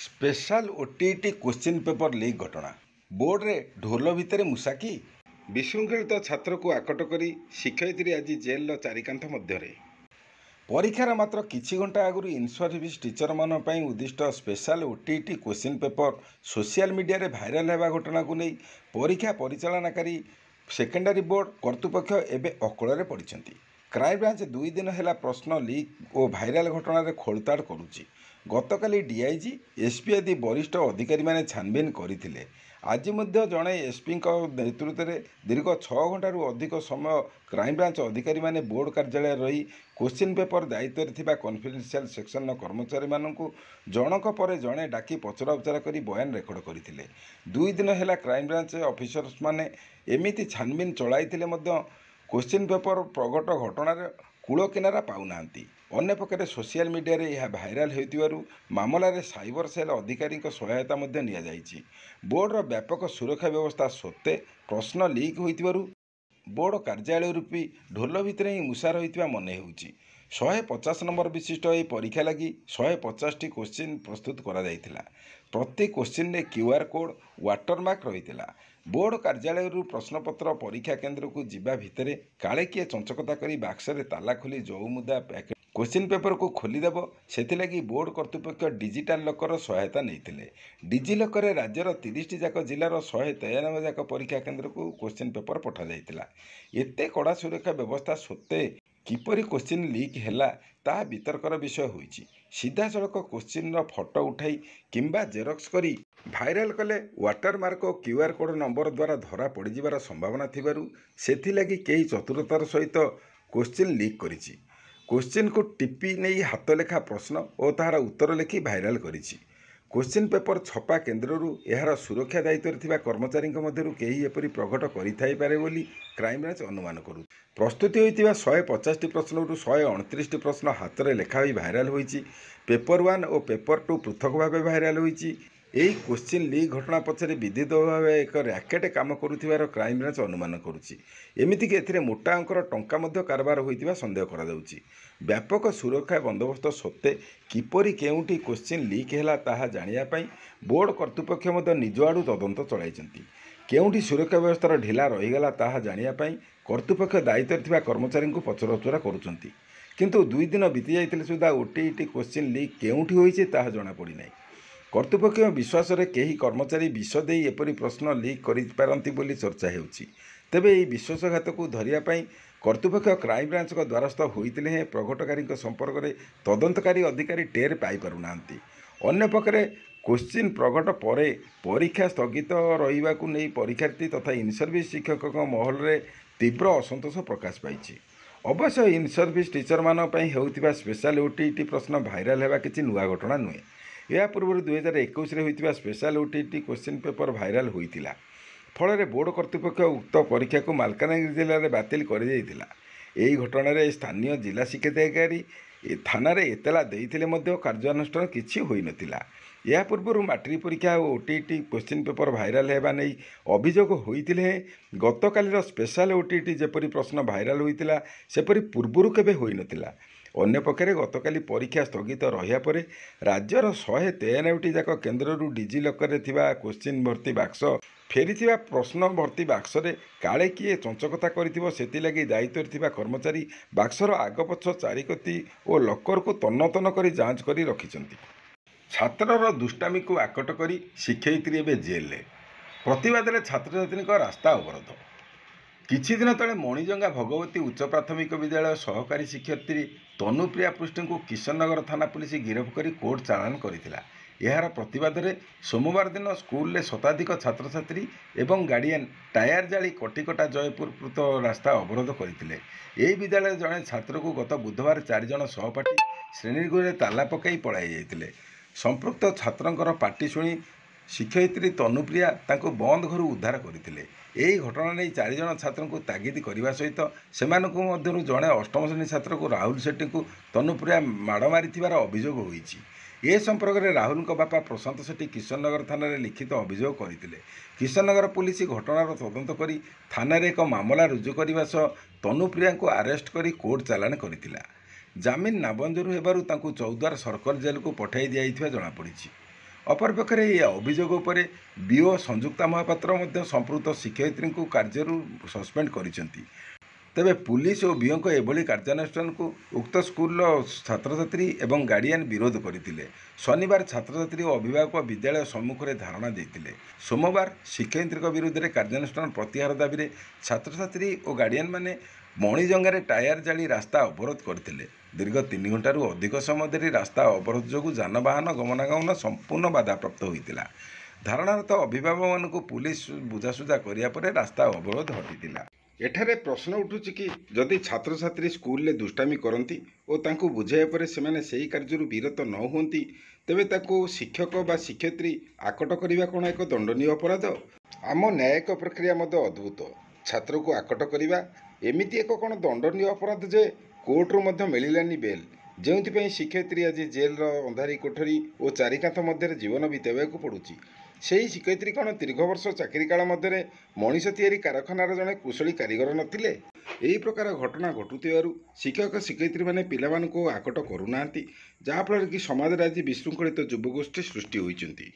Special OTET question paper leak घटना board रे ढोल भितर मूषा कि विशृंखलित छात्र को आकट कर शिक्षयित्री आज जेल चारिकांथ मध्य परीक्षार मात्र किछि घंटा आगु इन सर्विस टीचर मान उद्दिष्ट special OTET question paper social media रे भाइराल होगा घटना को नहीं परीक्षा परिचालनाकारी सेकेंडरी बोर्ड कर्तृपक्ष एवं अकल पड़ती। क्राइमब्रांच 2 दिन है प्रश्न लीक और भाइराल घटन खोलताड़ करुच्ची। गतकाली डीआईजी एसपी आदि वरिष्ठ अधिकारी माने छानबीन करथिले। आज जड़े एसपी नेतृत्व में दीर्घ 6 घंटार अधिक समय क्राइमब्रांच अधिकारी माने बोर्ड कार्यालय रही क्वेश्चन पेपर दायित्व थिबा कॉन्फिडेंशियल सेक्शन कर्मचारी माननकु जनक पर जड़े डाकी पचराउचरा कर बयान रेकर्ड करथिले। 2 दिन है क्राइमब्रांच ऑफिसर्स माने एमिति छानबीन चलाइथिले मध्य क्वेश्चन पेपर प्रगट घटनार कूल किनारा पाऊना। अन्यपक्षे सोशल मीडिया रे यह भाइराल होइतिबारु मामलार साइबर सेल अधिकारी सहायता बोर्डर व्यापक सुरक्षा व्यवस्था सत्वे प्रश्न लीक होइतिबारु बोर्ड कार्यालय रूपी ढोल भितर ही मूषा रही मने होउची। 150 नंबर विशिष्ट यह परीक्षा लगी 150टी क्वेश्चन प्रस्तुत करा जायतिला। प्रति क्वेश्चन रे क्यूआर कोड वाटरमार्क रही। बोर्ड कार्यालय प्रश्नपत्र परीक्षा केन्द्र को जीवा भितर काले किए चंचकता करी बाक्सरे ताला खोली जो मुदा पैकेट क्वेश्चन पेपर को खोलीदेव से बोर्ड कर्तृपक्ष डिजिटाल लकर सहायता नहीं। डिजी लकर राज्यर 30टी जाक जिलार 193 जाक परीक्षा केन्द्र को क्वेश्चन पेपर पठा जाइतिला। एते कड़ा सुरक्षा व्यवस्था सत्वे किपरि क्वेश्चन लीक हैला ता वितर्कर विषय होइछि। सीधा सड़क क्वेश्चन फोटो उठाई किंबा जेरक्स करी भाइराल कले वाटरमार्क और क्यूआर कोड नंबर द्वारा धरा पड़िजिबार संभावना थिबारु सेथिलागि केही चतुरतार सहित क्वेश्चन लीक करिछि। क्वेश्चन को टिपी नहीं हाथ लेखा प्रश्न और तार उत्तर लिखि भाइराल करिछि। क्वेश्चन पेपर छपा केन्द्ररू यार सुरक्षा दायित्व थिबा कर्मचारी मध्यरु केही एपरि प्रकट करिथाइ पारे बोली क्राइमब्रांच अनुमान करू। प्रस्तुति होइतिबा 150टी प्रश्नरू 129टी प्रश्न हाथ रे लेखा होई भाइराल होइछि। पेपर 1 और पेपर 2 पृथक भाव भाइराल होइछि। यही क्वेश्चन लीक घटना पछरे विधित भाव एक रैकेट काम करुथिबार क्राइमब्रांच अनुमान करुछि। एमितिक एथिरे मोटा अंकर टंका मध्य कारबार होइतिबा संदेह करा जाउछि। व्यापक सुरक्षा बंदोबस्त सत्वे किपरि केउंठी क्वेश्चन लीक हैला ताहा जानिया पई बोर्ड कर्तृपक्ष मध्य निज आडू तदंत चलाइछन्ति। केउंठी सुरक्षा व्यवस्था ढिला रहीगला ताहा जानिया पई कर्तृपक्ष दायित्व थिबा कर्मचारी को पचराउचरा करुछन्ति। किंतु 2 दिन बीती जाइतिले सुधा ओटीईटी क्वेश्चन लीक केउंठी होइछि ताहा जणा पड़ी नाही। कर्तृपक्ष विश्वास रे केही कर्मचारी विष देई एपरि प्रश्न लीक करि पारंती बोली चर्चा हेउछि। तेबे एही विश्वासघात को धरिया पई कर्तृपक्ष क्राइमब्रांच द्वारस्थ होइतिले हे प्रघटकारी संपर्क में तदंतकारी अधिकारी टेर पाई पारुनाहांती। अन्यपक्षे क्वेश्चन प्रकट पर परीक्षा स्थगित रहिबा को नहीं परीक्षार्थी तथा इन सर्विस शिक्षक महल में तीव्र असंतोष प्रकाश पाई। अवश्य इन सर्विस टीचर मान होउतिबा स्पेशल ओटीईटी प्रश्न भाइराल होगा किसी नुआ घटना नुहे। या पूर्व 2021 होइतिबा special OTET question paper viral होइतिला। फल बोर्ड कर्तृपक्ष उक्त परीक्षा को मालकानगिरी जिले में बातिल कर यही घटना स्थानीय जिला शिक्षाधिकारी थाना एतला देइथिले मध्य कार्यानुष्ठान किछि होई नथिला। या पूर्व मैट्रिक परीक्षा और ओटीईटी क्वेश्चन पेपर भाइराल होगा नहीं अभियोग होइतिले गतकालीर स्पेशल ओटीईटी जेपरी प्रश्न भाइराल होइतिला सेपरी पूर्वरु केबे होई नथिला। अन्यपक्षे गतकाली परीक्षा स्थगित रहिया परे राज्यर 193टी जाक केन्द्ररू डिजी लकर थिबा क्वेश्चन भर्ती बाक्स फेरी प्रश्न भर्ती बाक्सरे काले किए चंचकता करिथिबो सेतिलागी दायित्व थिबा कर्मचारी बाक्सर आगपछ चारिकती और लकर को तन्न तन्न करी जांच करी रखिछन्ति। छात्रर दुष्टामी को आकट करी शिक्षयित्री एबे जेल ले। प्रतिवाद रे छात्र छात्री रास्ता अवरोध। किछि दिन तले मणिजंगा भगवती उच्च प्राथमिक विद्यालय सहकारी शिक्षयित्री तनुप्रिया पृष्ठ को किशननगर थाना पुलिस गिरफ्त कर कोर्ट चालान करथिला। यार प्रतिवाद रे सोमवार दिन स्कूल रे शताधिक छात्र छात्री एवं गार्डियन टायर जाली कटिकटा जयपुर पृत रास्ता अवरोध करथिले। एही विद्यालय जड़े छात्र को गत बुधवार 4 जन सहपाठी श्रेणीगृह ताला पकाई पलाई जाइतिले। संपृक्त छात्रंकर पार्टी शुणी शिक्षयित्री तनुप्रिया तांको बंद घर उद्धार करथिले। यही घटना नहीं 4 जन छात्र को तागिद करने सहित से जड़े 8म श्रेणी छात्र को राहुल शेट्टी को तनुप्रिया माड़ मारी अभियोग होइछि। ए संपर्क में राहुल बापा प्रशांत शेट्टी किशननगर थाना लिखित अभियोग करते। किशननगर पुलिस घटनार तदंत कर थाना एक मामला रुजु करने सह तनुप्रिया को आरेस्ट कर कोर्ट चालान कर जामिन नामंजूर होबारु चौद्वार सर्कल जेल को पठाई दिया जनापड़ी। ଅପରପକ୍ଷରେ ଏହି ଅଭିଯୋଗ ଉପରେ ବିଓ ସଂଯୁକ୍ତା ମହାପାତ୍ର ମଧ୍ୟ ସମ୍ପୃକ୍ତ ଶିକ୍ଷୟିତ୍ରୀଙ୍କୁ କାର୍ଯ୍ୟରୁ ସସ୍ପେଣ୍ଡ କରିଛନ୍ତି। ତେବେ ପୁଲିସ ଓ ବିଓଙ୍କ ଏଭଳି କାର୍ଯ୍ୟାନୁଷ୍ଠାନକୁ ଉକ୍ତ ସ୍କୁଲର ଛାତ୍ରଛାତ୍ରୀ ଏବଂ ଗାର୍ଡିଆନ ବିରୋଧ କରିଥିଲେ। ଶନିବାର ଛାତ୍ରଛାତ୍ରୀ ଓ ଅଭିଭାବକ ବିଦ୍ୟାଳୟ ସମ୍ମୁଖରେ ଧାରଣା ଦେଇଥିଲେ। ସୋମବାର ଶିକ୍ଷୟିତ୍ରୀଙ୍କ ବିରୁଦ୍ଧରେ କାର୍ଯ୍ୟାନୁଷ୍ଠାନ ପ୍ରତ୍ୟାହାର ଦାବିରେ ଛାତ୍ରଛାତ୍ରୀ ଓ ଗାର୍ଡିଆନମାନେ ମଣିଜଙ୍ଗାରେ ଟାୟାର ଜାଳି ରାସ୍ତା ଅବରୋଧ କରିଥିଲେ। ଦୀର୍ଘ 3 ଘଣ୍ଟାରୁ ଅଧିକ ସମୟ ଧରି ରାସ୍ତା ଅବରୋଧ ଯୋଗୁଁ ଯାନବାହନ ଗମନାଗମନ ସମ୍ପୂର୍ଣ୍ଣ ବାଧାପ୍ରାପ୍ତ ହୋଇଥିଲା। ଧାରଣାରତ ଅଭିଭାବକମାନଙ୍କୁ ପୁଲିସ ବୁଝାସୁଝା କରିବା ପରେ ରାସ୍ତା ଅବରୋଧ ହଟିଥିଲା। ଏଠାରେ ପ୍ରଶ୍ନ ଉଠୁଛି କି ଯଦି ଛାତ୍ରଛାତ୍ରୀ ସ୍କୁଲରେ ଦୁଷ୍ଟାମି କରନ୍ତି ଓ ତାଙ୍କୁ ବୁଝାଇବା ପରେ ସେମାନେ ସେହି କାର୍ଯ୍ୟରୁ ବିରତ ନ ହୁଅନ୍ତି, ତେବେ ତାଙ୍କୁ ଶିକ୍ଷକ ବା ଶିକ୍ଷୟିତ୍ରୀ ଆକଟ କରିବା କ'ଣ ଏକ ଦଣ୍ଡନୀୟ ଅପରାଧ? ଆମ ନ୍ୟାୟିକ ପ୍ରକ୍ରିୟା ମଧ୍ୟ ଅଦ୍ଭୁତ। ଛାତ୍ରକୁ ଆକଟ କରିବା ଏମିତି ଏକ କ'ଣ ଦଣ୍ଡନୀୟ ଅପରାଧ ଯେ କୋର୍ଟରୁ ମଧ୍ୟ ମିଳିଲାନି ବେଲ୍, ଯେଉଁଥିପାଇଁ ଶିକ୍ଷୟିତ୍ରୀ ଆଜି ଜେଲର ଅନ୍ଧାରୀ କୋଠରୀ ଓ ଚାରିକାନ୍ଥ ମଧ୍ୟରେ ଜୀବନ ବିତାଇବାକୁ ପଡ଼ୁଛି। ସେହି ଶିକ୍ଷୟିତ୍ରୀ କ'ଣ ଦୀର୍ଘ ବର୍ଷ ଚାକିରି କାଳ ମଧ୍ୟରେ ମଣିଷ ତିଆରି କାରଖାନାର ଜଣେ କୁଶଳୀ କାରିଗର ନଥିଲେ? ଏହି ପ୍ରକାର ଘଟଣା ଘଟୁଥିବାରୁ ଶିକ୍ଷକ ଶିକ୍ଷୟିତ୍ରୀମାନେ ପିଲାମାନଙ୍କୁ ଆକଟ କରୁନାହାନ୍ତି, ଯାହାଫଳରେ କି ସମାଜରେ ଆଜି ବିଶୃଙ୍ଖଳିତ ଯୁବଗୋଷ୍ଠୀ ସୃଷ୍ଟି ହୋଇଛନ୍ତି।